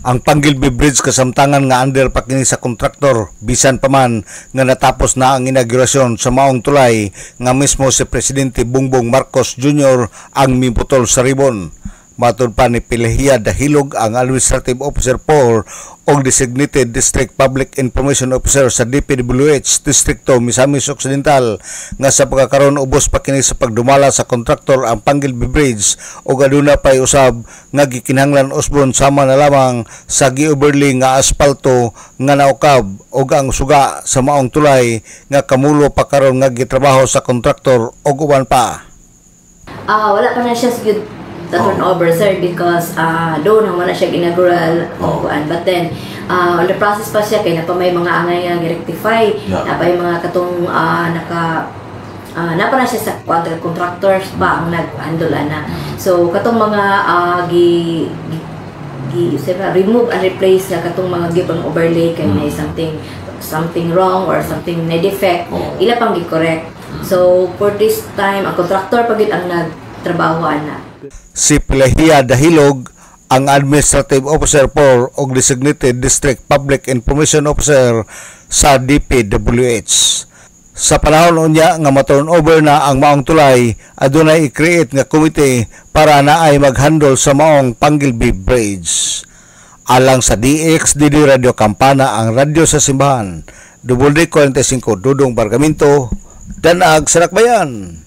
Ang Panggilby Bridge kasamtangan nga under pa kini sa kontraktor bisan pa man nga natapos na ang inaugurasyon sa maong tulay nga mismo si Presidente Bongbong Marcos Jr. ang miputol sa ribon. Matod pa ni Pilahia Dahilog, ang Administrative Officer 4 o Designated District Public Information Officer sa DPWH Distrito Misamis Occidental, nga sa pagkakaroon ubos pa kini sa pagdumala sa kontraktor ang Panggilby Bridge o aduna pay usab nga gikinahanglan usbon sama na lamang sa gi-overlay nga asfalto nga naukab o ang suga sa maong tulay nga kamulo pa karon nga gitrabaho sa kontraktor o uban pa. Wala pa na siya good the turnover, sir, because doon naman na siya inaugural but then on the process pa siya kay na pa may mga angay nga rectify na pa yung mga katong napa na siya sa contractors ba ang nag-handle na. So katong mga remove and replace na katong mga given overlay kay may something wrong or something na defect, ila pang gi-correct. So for this time ang contractor pagit ang nagtrabaho na. Si Pilahia Dahilog, ang Administrative Officer 4 o Designated District Public Information Officer sa DPWH. Sa panahon unya nga ma-turnover na ang maong tulay, adunay i-create nga komite para naay mag-handle sa maong Panggilby Bridge. Alang sa DXDD Radio Campana, ang radyo sa simbahan, WD 45 Dudong Bargamento, Danag, Sarakbayan.